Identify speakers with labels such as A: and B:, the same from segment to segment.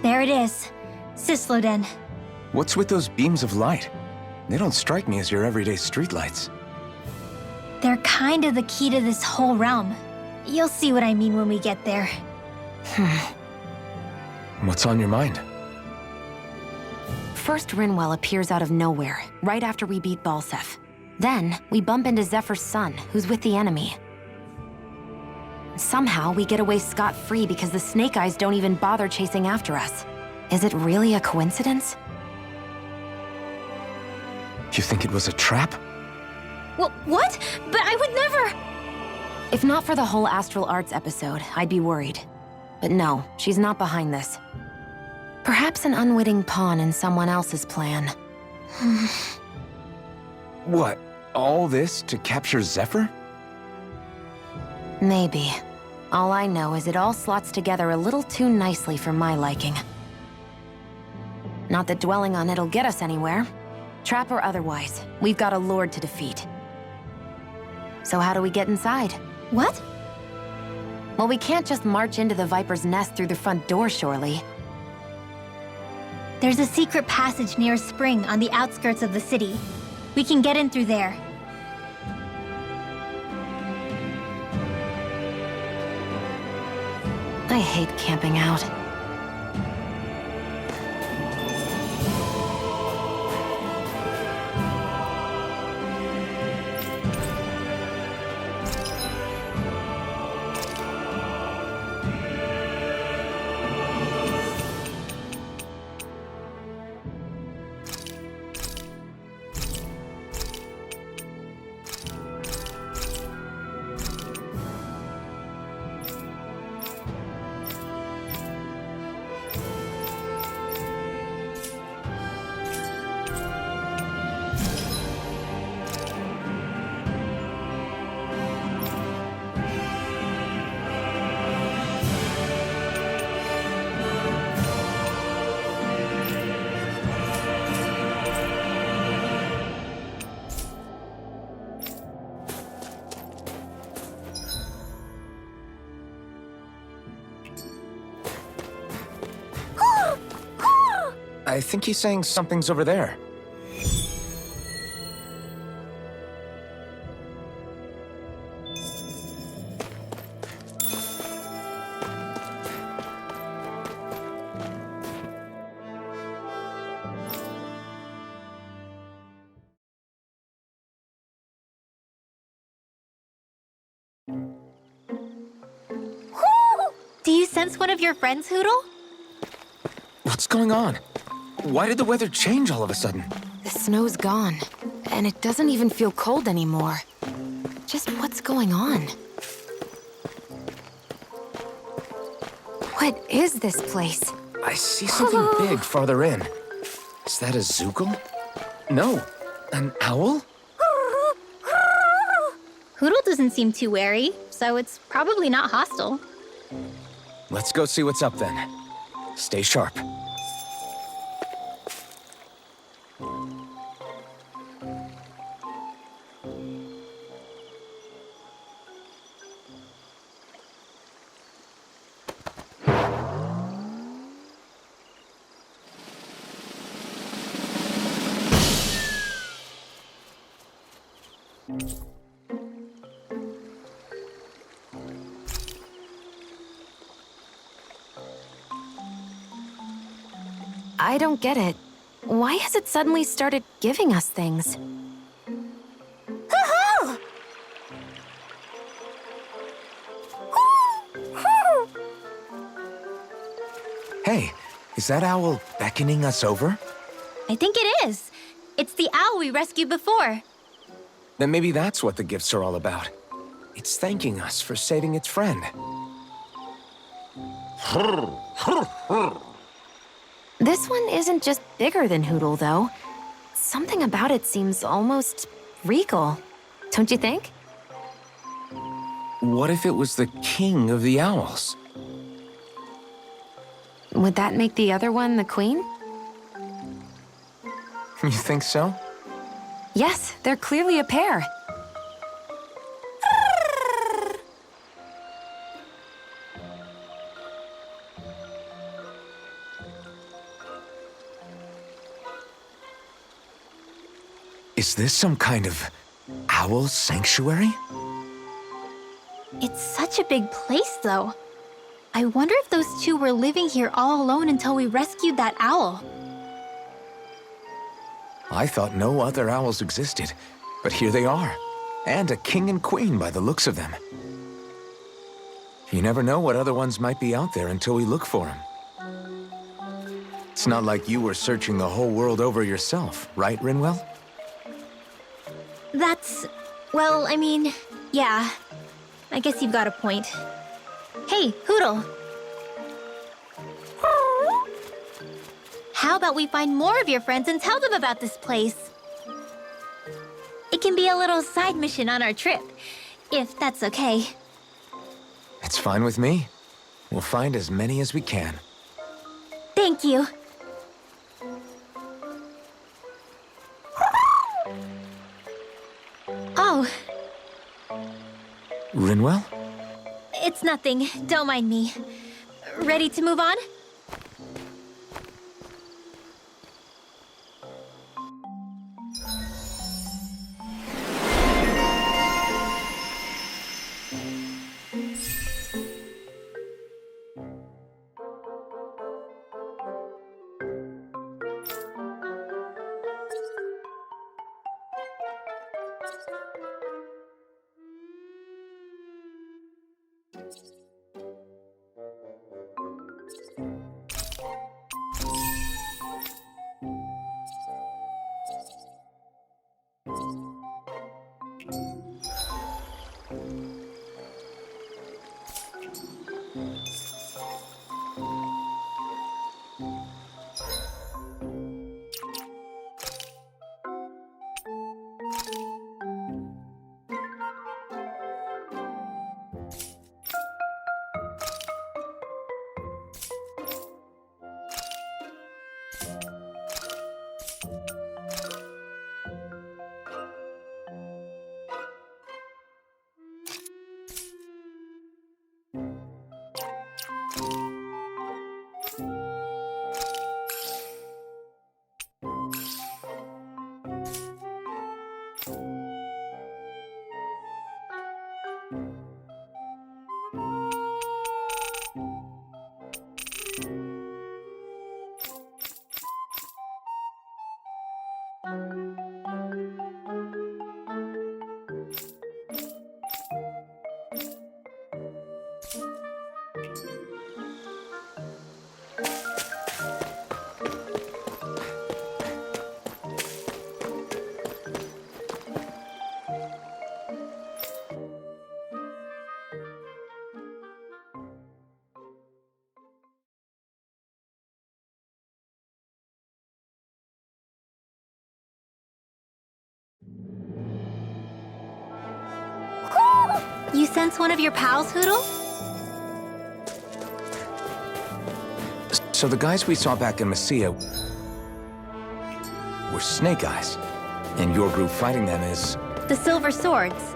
A: There it is. Cysloden.
B: What's with those beams of light? They don't strike me as your everyday streetlights.
A: They're kind of the key to this whole realm. You'll see what I mean when we get there.
B: What's on your mind?
C: First, Rinwell appears out of nowhere, right after we beat Balseph. Then, we bump into Zephyr's son, who's with the enemy. Somehow, we get away scot-free because the Snake Eyes don't even bother chasing after us. Is it really a coincidence?
B: You think it was a trap?
A: What? But I would never...
C: If not for the whole Astral Arts episode, I'd be worried. But no, she's not behind this. Perhaps an unwitting pawn in someone else's plan.
B: What? All this to capture Zephyr?
C: Maybe. All I know is it all slots together a little too nicely for my liking. Not that dwelling on it'll get us anywhere. Trap or otherwise, we've got a lord to defeat. So how do we get inside?
A: What?
C: Well, we can't just march into the Viper's nest through the front door, surely.
A: There's a secret passage near a spring on the outskirts of the city. We can get in through there.
C: I hate camping out.
B: I think he's saying something's over there.
A: Do you sense one of your friends, Hootle?
B: What's going on? Why did the weather change all of a sudden?
C: The snow's gone, and it doesn't even feel cold anymore. Just what's going on? What is this place?
B: I see something big farther in. Is that a Zoogle? No, an owl?
A: Hootle doesn't seem too wary, so it's probably not hostile.
B: Let's go see what's up then. Stay sharp.
C: I don't get it. Why has it suddenly started giving us things?
B: Hey, is that owl beckoning us over?
A: I think it is. It's the owl we rescued before.
B: Then maybe that's what the gifts are all about. It's thanking us for saving its friend.
C: This one isn't just bigger than Hootle, though. Something about it seems almost regal. Don't you think?
B: What if it was the king of the owls?
C: Would that make the other one the queen?
B: You think so?
C: Yes, they're clearly a pair.
B: Is this some kind of owl sanctuary?
A: It's such a big place, though. I wonder if those two were living here all alone until we rescued that owl.
B: I thought no other owls existed, but here they are. And a king and queen by the looks of them. You never know what other ones might be out there until we look for them. It's not like you were searching the whole world over yourself, right, Rinwell?
A: Well, I mean, yeah. I guess you've got a point. Hey, Hootle. How about we find more of your friends and tell them about this place? It can be a little side mission on our trip, if that's okay.
B: It's fine with me. We'll find as many as we can.
A: Thank you. Oh,
B: Rinwell?
A: it's nothing. Don't mind me. Ready to move on? You sense one of your pals, Hootle?
B: So the guys we saw back in Messia were Snake Eyes, and your group fighting them is...
A: The Silver Swords.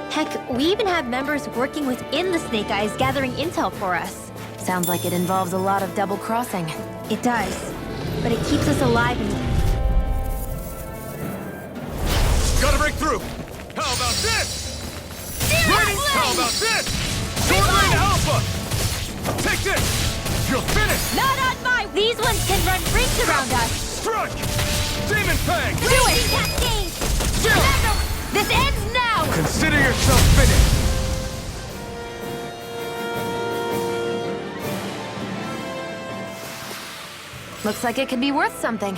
A: Heck, we even have members working within the Snake Eyes gathering intel for us.
C: Sounds like it involves a lot of double-crossing.
A: It does, but it keeps us alive and...
D: Gotta break through! How about this? Ready? How about this? Sword Rain Alpha! Take this! You'll finish!
A: Not on my... These ones can run rings around us!
D: Strike! Demon Fang!
A: Do it! Cascade! Remember, this ends now!
D: Consider yourself finished!
C: Looks like it could be worth something.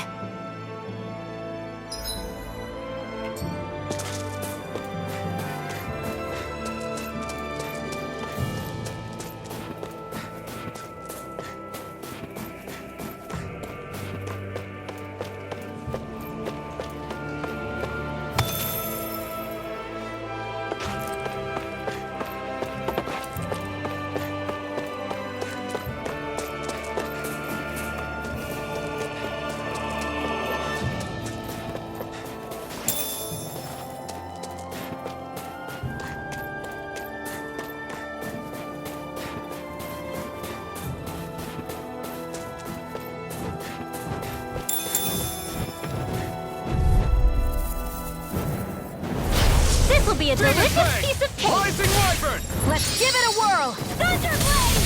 A: This'll be a
D: Demon
A: delicious
D: Fang!
A: piece of cake!
D: Rising Wyvern!
C: Let's give it a whirl!
A: Thunderblade!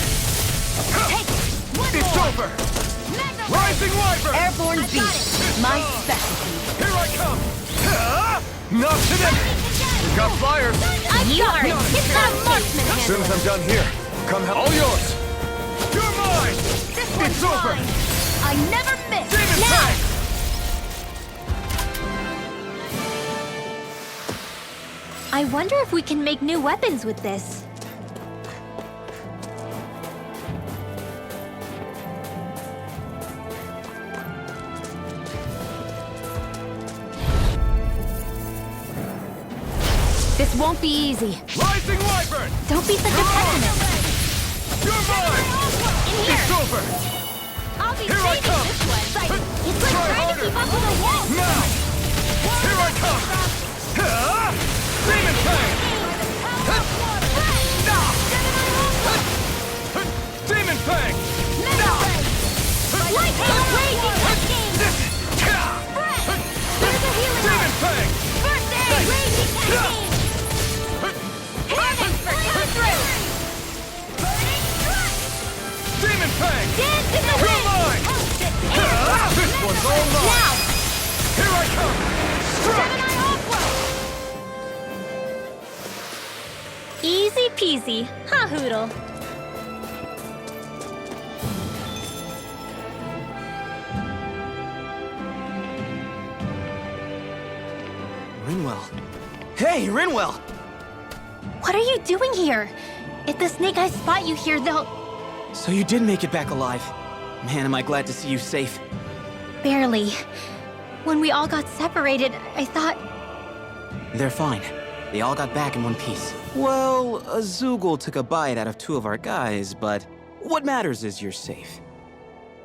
A: Take it! One
D: It's
A: more!
D: over!
A: Magna
D: Rising Wyvern!
C: Airborne
A: I got
C: beast,
A: it.
C: my specialty.
D: Here I come! Not today! We got fire!
A: I got it! It's not a marksman
B: As soon as I'm done here, come help.
D: All yours! You're mine!
A: This one's
D: It's over!
A: mine! I never miss!
D: Demon
A: Now!
D: Fang!
A: I wonder if we can make new weapons with this.
C: This won't be easy.
D: Rising Wyvern!
A: Don't be such a pessimist.
D: You're mine!
A: In here!
D: It's over!
A: I'll be
D: Here I
A: saving
D: come.
A: this one. It's like
D: Try
A: trying
D: harder.
A: to keep up with a wall.
D: Now! Here I come! Demon Fang! Demon Fang!
A: Lightning raging cascade! There's a healing
D: Demon
A: heart.
D: Fang!
A: First aid! Raging cascade! Heaven for Catherine! Burning strike!
D: Demon Fang!
A: Dance in the
D: You're
A: wind!
D: mine!
A: Host it!
D: This one's all mine!
A: Now!
D: Here I come! Strike!
A: Gemini Aqua! Easy peasy. Ha hoodle.
E: Rinwell. Hey, Rinwell!
A: What are you doing here? If the Snake Eyes spot you here, they'll...
E: So you did make it back alive. Man, am I glad to see you safe.
A: Barely. When we all got separated, I thought...
E: They're fine. They all got back in one piece. Well, Azugul took a bite out of two of our guys, but what matters is you're safe.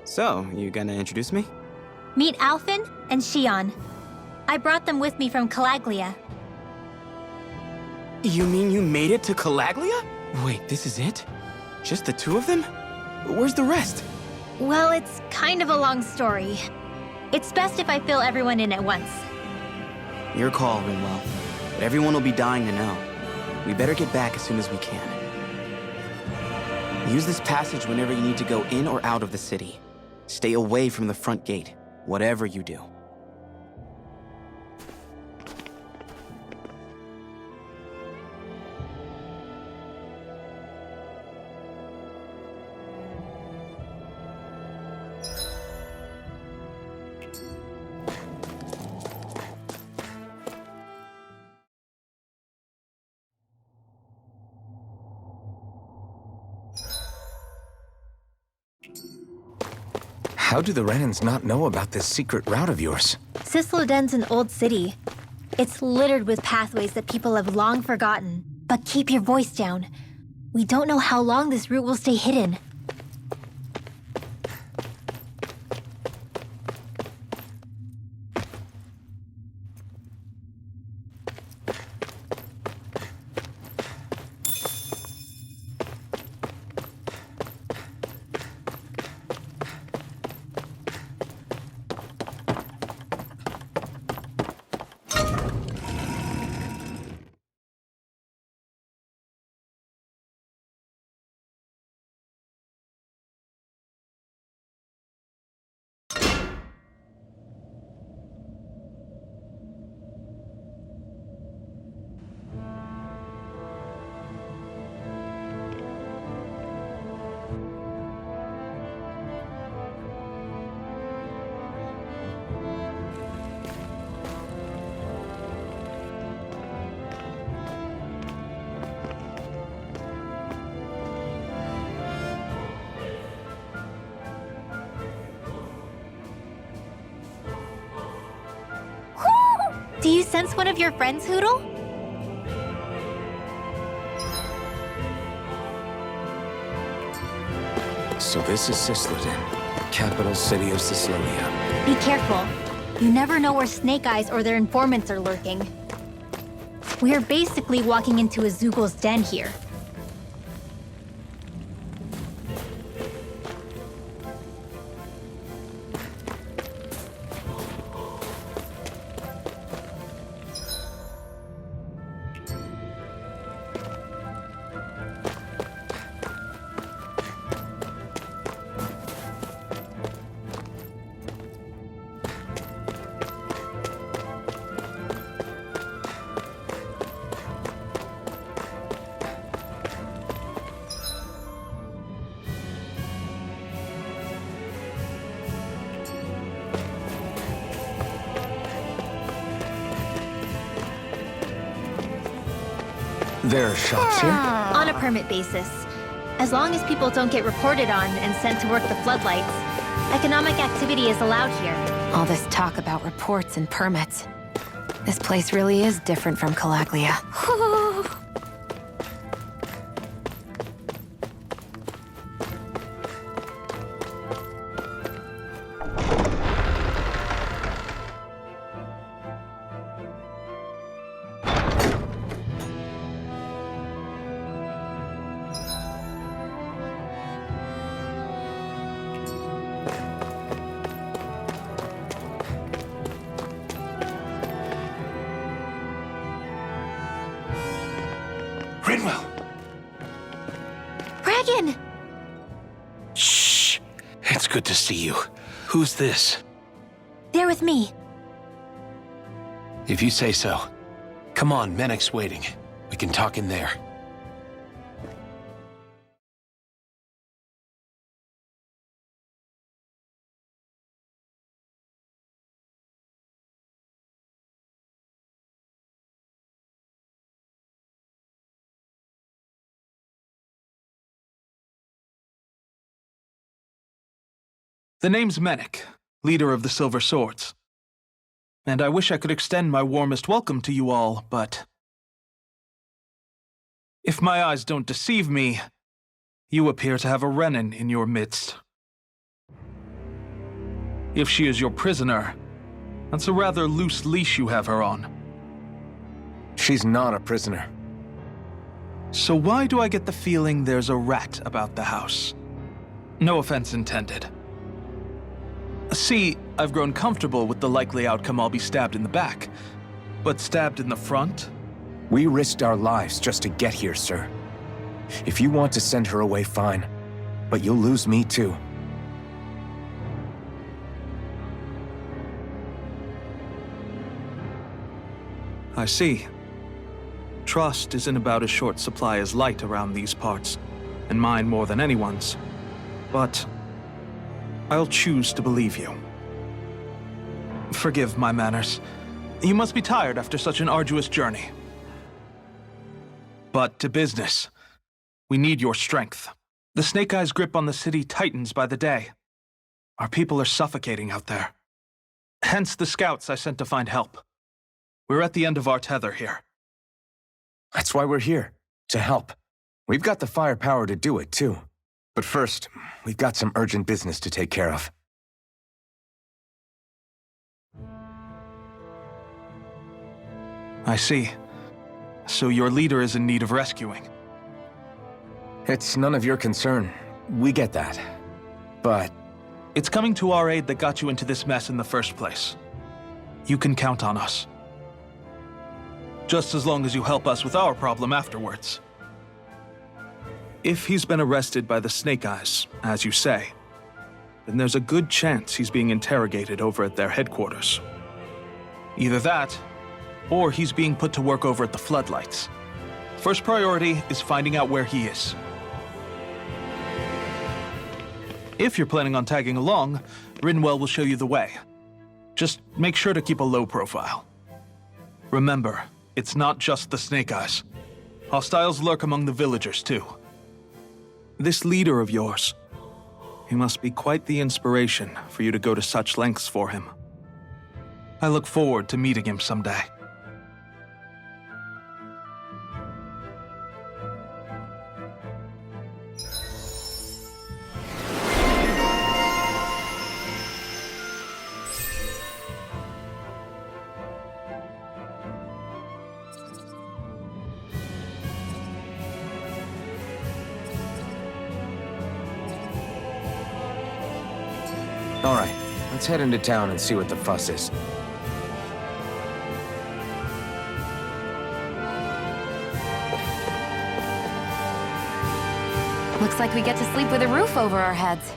E: So, you gonna introduce me?
A: Meet Alphen and Shion. I brought them with me from Calaglia.
E: You mean you made it to Calaglia? Wait, this is it? Just the two of them? Where's the rest?
A: Well, it's kind of a long story. It's best if I fill everyone in at once.
E: Your call, Rinwell. But everyone will be dying to know. We better get back as soon as we can. Use this passage whenever you need to go in or out of the city. Stay away from the front gate, whatever you do.
B: How do the Renans not know about this secret route of yours?
A: Cisloden's an old city. It's littered with pathways that people have long forgotten. But keep your voice down. We don't know how long this route will stay hidden. Do you sense one of your friends, Hootle?
B: So this is Cisloden, capital city of Ciclonia.
A: Be careful. You never know where Snake Eyes or their informants are lurking. We're basically walking into a Zoogl's den here.
B: There are shops here?
A: On a permit basis. As long as people don't get reported on and sent to work the floodlights, economic activity is allowed here.
C: All this talk about reports and permits. This place really is different from Calaglia.
D: Rinwell!
A: Bragan!
D: Shh! It's good to see you. Who's this?
A: They're with me.
D: If you say so. Come on, Menek's waiting. We can talk in there.
F: The name's Menek, leader of the Silver Swords. And I wish I could extend my warmest welcome to you all, but if my eyes don't deceive me, you appear to have a Renan in your midst. If she is your prisoner, that's a rather loose leash you have her on.
B: She's not a prisoner.
F: So why do I get the feeling there's a rat about the house? No offense intended. See, I've grown comfortable with the likely outcome I'll be stabbed in the back. But stabbed in the front?
B: We risked our lives just to get here, sir. If you want to send her away, fine. But you'll lose me too.
F: I see. Trust is in about as short supply as light around these parts, and mine more than anyone's. But I'll choose to believe you. Forgive my manners. You must be tired after such an arduous journey. But to business. We need your strength. The Snake Eyes' grip on the city tightens by the day. Our people are suffocating out there. Hence the scouts I sent to find help. We're at the end of our tether here.
B: That's why we're here, to help. We've got the firepower to do it, too. But first, we've got some urgent business to take care of.
F: I see. So your leader is in need of rescuing.
B: It's none of your concern. We get that. But
F: It's coming to our aid that got you into this mess in the first place. You can count on us. Just as long as you help us with our problem afterwards. If he's been arrested by the Snake Eyes, as you say, then there's a good chance he's being interrogated over at their headquarters. Either that, or he's being put to work over at the Floodlights. First priority is finding out where he is. If you're planning on tagging along, Rinwell will show you the way. Just make sure to keep a low profile. Remember, it's not just the Snake Eyes. Hostiles lurk among the villagers, too. This leader of yours, he must be quite the inspiration for you to go to such lengths for him. I look forward to meeting him someday.
B: All right, let's head into town and see what the fuss is.
C: Looks like we get to sleep with a roof over our heads.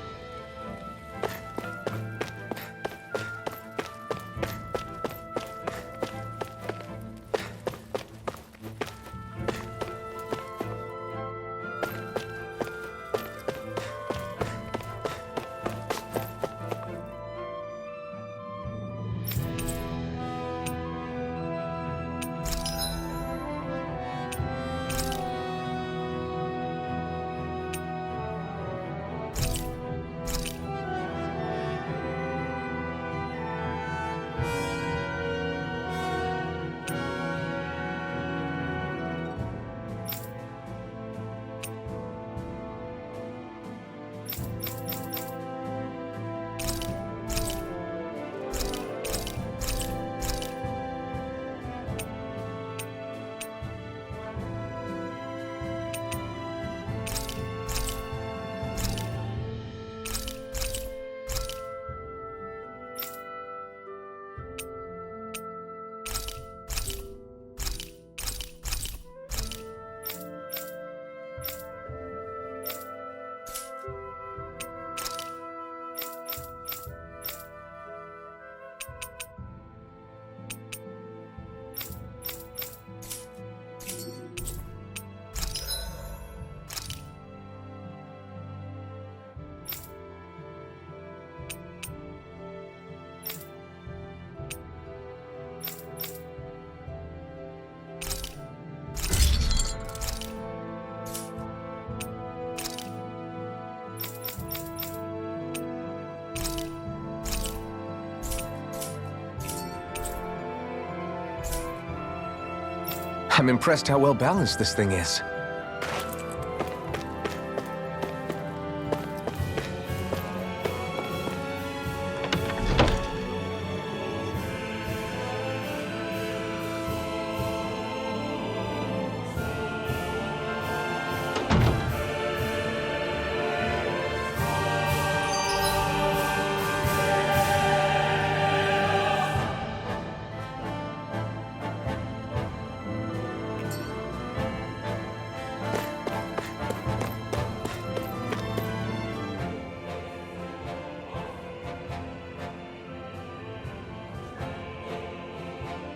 B: I'm impressed how well balanced this thing is.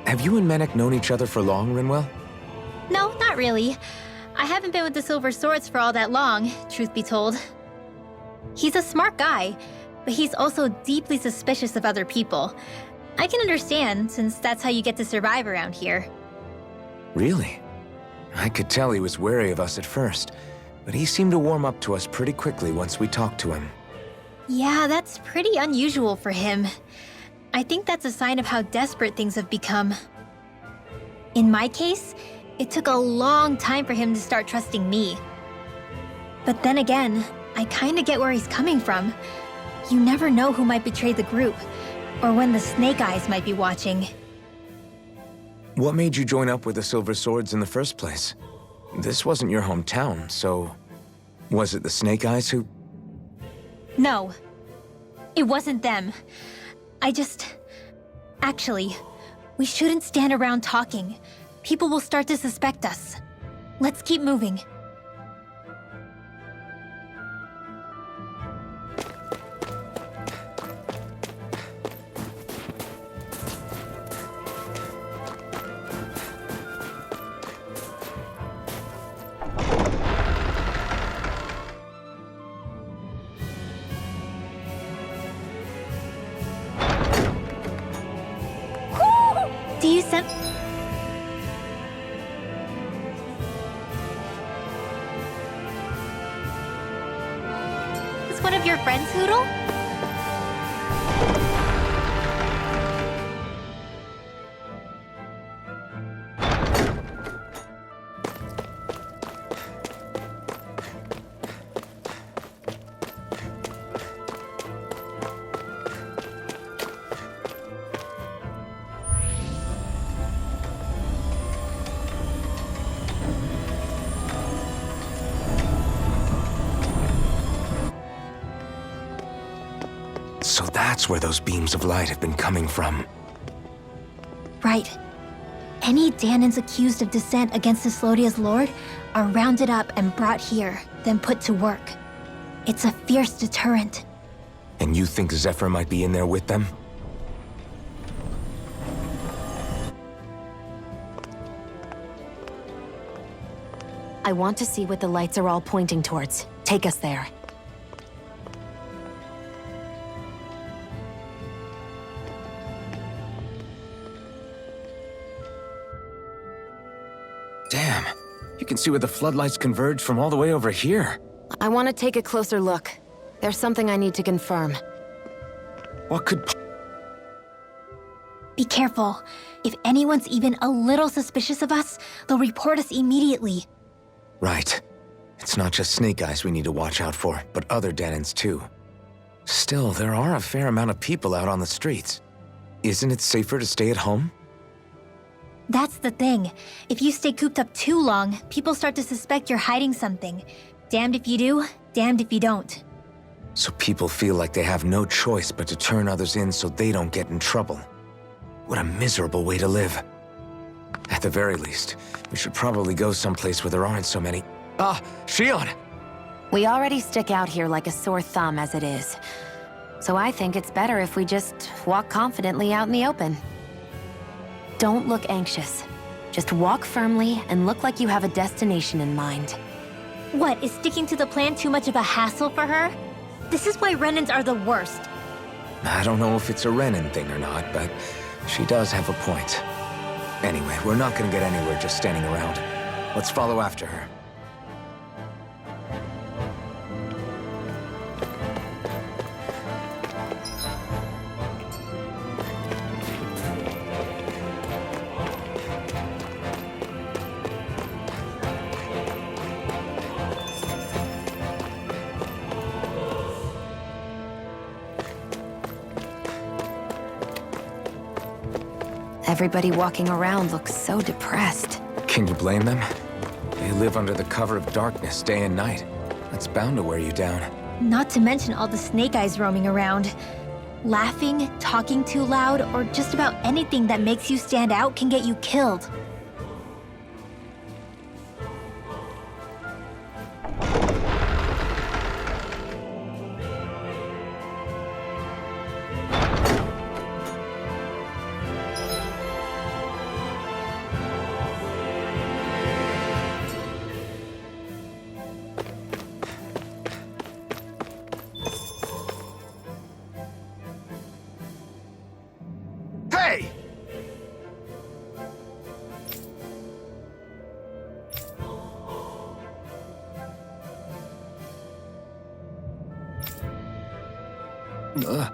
B: Have you and Menek known each other for long, Rinwell?
A: No, not really. I haven't been with the Silver Swords for all that long, truth be told. He's a smart guy, but he's also deeply suspicious of other people. I can understand, since that's how you get to survive around here.
B: Really? I could tell he was wary of us at first, but he seemed to warm up to us pretty quickly once we talked to him.
A: Yeah, that's pretty unusual for him. I think that's a sign of how desperate things have become. In my case, it took a long time for him to start trusting me. But then again, I kinda get where he's coming from. You never know who might betray the group, or when the Snake Eyes might be watching.
B: What made you join up with the Silver Swords in the first place? This wasn't your hometown, so... Was it the Snake Eyes who...
A: No, it wasn't them. Actually, we shouldn't stand around talking. People will start to suspect us. Let's keep moving. Do you sense... Is one of your friends, Hootle?
B: So that's where those beams of light have been coming from.
A: Right. Any Danans accused of dissent against Cyslodia's lord are rounded up and brought here, then put to work. It's a fierce deterrent.
B: And you think Zephyr might be in there with them?
C: I want to see what the lights are all pointing towards. Take us there.
B: Damn, you can see where the floodlights converge from all the way over here.
C: I want to take a closer look. There's something I need to confirm.
B: What could...
A: Be careful. If anyone's even a little suspicious of us, they'll report us immediately.
B: Right. It's not just Snake Eyes we need to watch out for, but other Danans too. Still, there are a fair amount of people out on the streets. Isn't it safer to stay at home?
A: That's the thing. If you stay cooped up too long, people start to suspect you're hiding something. Damned if you do, damned if you don't.
B: So people feel like they have no choice but to turn others in so they don't get in trouble. What a miserable way to live. At the very least, we should probably go someplace where there aren't so many... Ah, Shion!
C: We already stick out here like a sore thumb as it is. So I think it's better if we just walk confidently out in the open. Don't look anxious. Just walk firmly and look like you have a destination in mind.
A: What, is sticking to the plan too much of a hassle for her? This is why Renans are the worst.
B: I don't know if it's a Renan thing or not, but she does have a point. Anyway, we're not gonna get anywhere just standing around. Let's follow after her.
C: Everybody walking around looks so depressed.
B: Can you blame them? They live under the cover of darkness day and night. That's bound to wear you down.
A: Not to mention all the Snake Eyes roaming around. Laughing, talking too loud, or just about anything that makes you stand out can get you killed.
B: Hey!
C: No.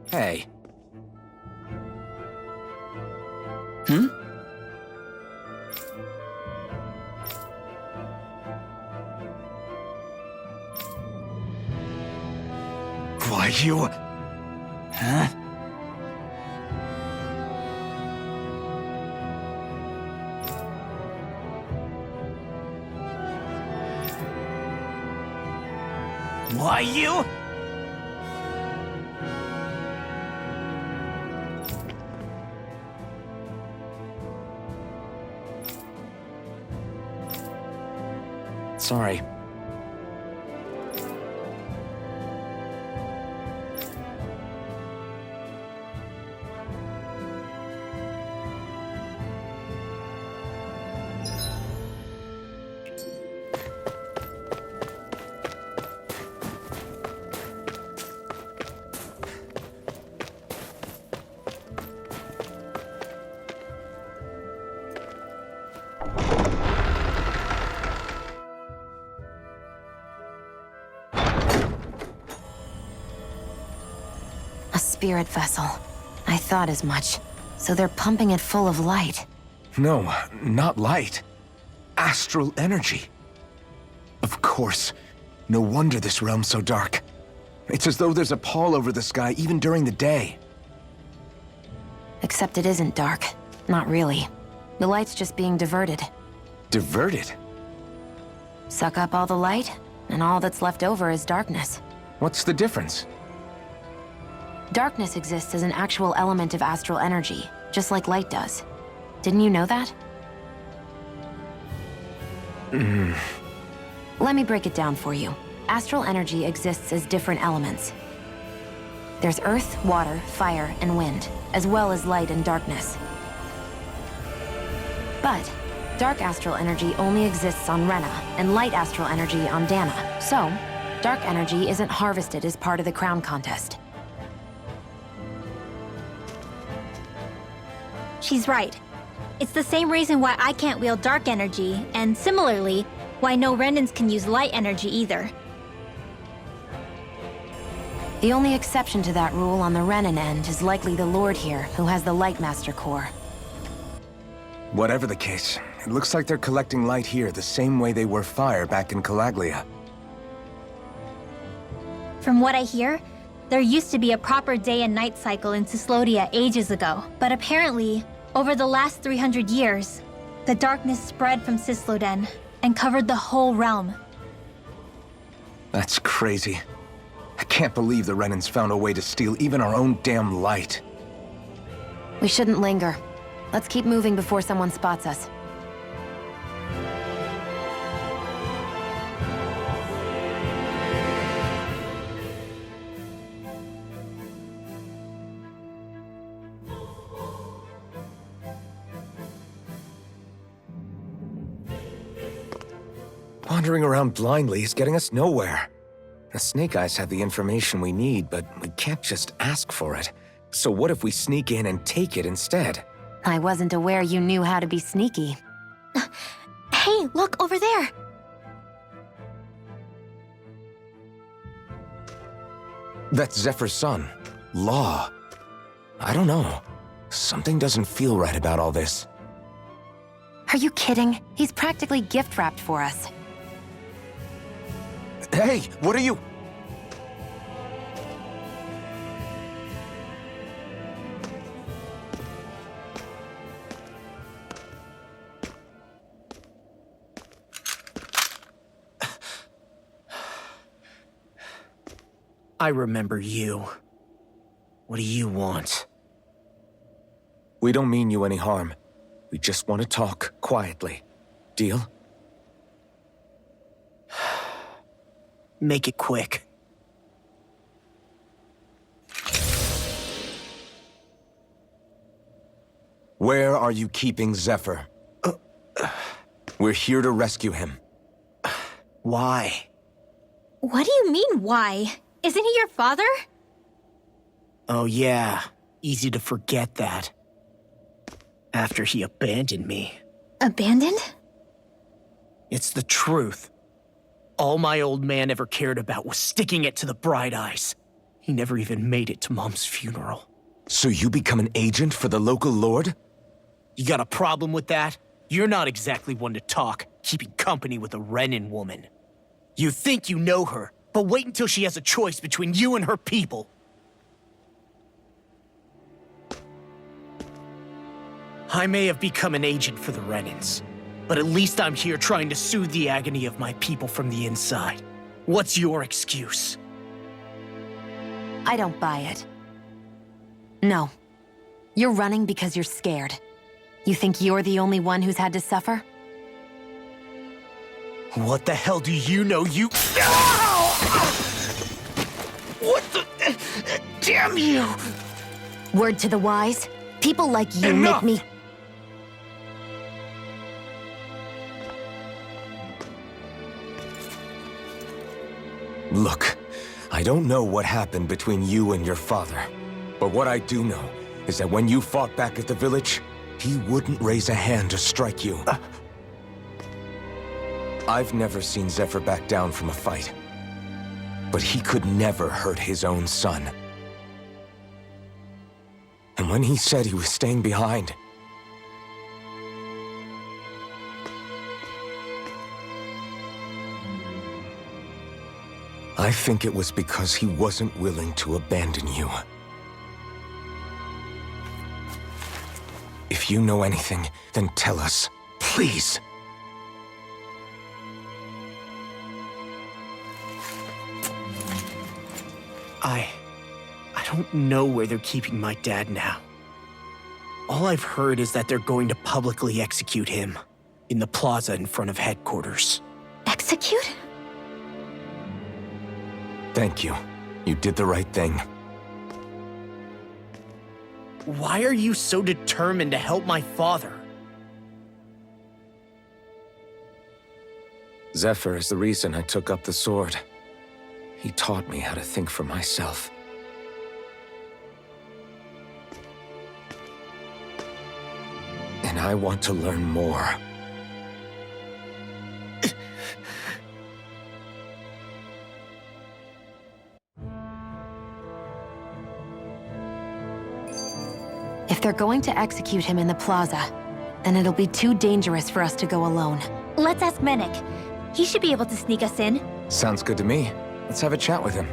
B: Hey. Why, you... Huh? Why, you... Sorry.
C: spirit vessel. I thought as much. So they're pumping it full of light.
B: No, not light. Astral energy. Of course. No wonder this realm's so dark. It's as though there's a pall over the sky even during the day.
C: Except it isn't dark. Not really. The light's just being diverted.
B: Diverted?
C: Suck up all the light, and all that's left over is darkness.
B: What's the difference?
C: Darkness exists as an actual element of astral energy, just like light does. Didn't you know that? Let me break it down for you. Astral energy exists as different elements. There's earth, water, fire, and wind, as well as light and darkness. But dark astral energy only exists on Rena, and light astral energy on Dana. So, dark energy isn't harvested as part of the crown contest.
A: She's right. It's the same reason why I can't wield dark energy, and similarly, why no Renans can use light energy either.
C: The only exception to that rule on the Renan end is likely the Lord here, who has the Lightmaster core.
B: Whatever the case, it looks like they're collecting light here the same way they were fire back in Calaglia.
A: From what I hear, there used to be a proper day and night cycle in Cyslodia ages ago, but apparently, over the last 300 years, the darkness spread from Cysloden and covered the whole realm.
B: That's crazy. I can't believe the Renans found a way to steal even our own damn light.
C: We shouldn't linger. Let's keep moving before someone spots us.
B: Wandering around blindly is getting us nowhere. The Snake Eyes have the information we need, but we can't just ask for it. So what if we sneak in and take it instead?
C: I wasn't aware you knew how to be sneaky.
A: Hey, look over there!
B: That's Zephyr's son, Law. I don't know. Something doesn't feel right about all this.
C: Are you kidding? He's practically gift-wrapped for us.
B: Hey, what are you...
G: I remember you. What do you want?
B: We don't mean you any harm. We just want to talk quietly. Deal?
G: Make it quick.
B: Where are you keeping Zephyr? We're here to rescue him.
G: Why?
A: What do you mean, why? Isn't he your father?
G: Oh yeah, easy to forget that. After he abandoned me.
A: Abandoned?
G: It's the truth. All my old man ever cared about was sticking it to the Bright Eyes. He never even made it to Mom's funeral.
B: So you become an agent for the local lord?
G: You got a problem with that? You're not exactly one to talk, keeping company with a Renan woman. You think you know her, but wait until she has a choice between you and her people. I may have become an agent for the Renans, but at least I'm here trying to soothe the agony of my people from the inside. What's your excuse?
C: I don't buy it. No. You're running because you're scared. You think you're the only one who's had to suffer?
G: What the hell do you know, you— What the— Damn you!
C: Word to the wise, people like you
G: Enough!
C: make me—
B: Look, I don't know what happened between you and your father. But what I do know is that when you fought back at the village, he wouldn't raise a hand to strike you. I've never seen Zephyr back down from a fight. But he could never hurt his own son. And when he said he was staying behind, I think it was because he wasn't willing to abandon you. If you know anything, then tell us, please.
G: I don't know where they're keeping my dad now. All I've heard is that they're going to publicly execute him in the plaza in front of headquarters.
A: Execute?
B: Thank you. You did the right thing.
G: Why are you so determined to help my father?
B: Zephyr is the reason I took up the sword. He taught me how to think for myself. And I want to learn more.
C: If they're going to execute him in the plaza, then it'll be too dangerous for us to go alone.
A: Let's ask Menek. He should be able to sneak us in.
B: Sounds good to me. Let's have a chat with him.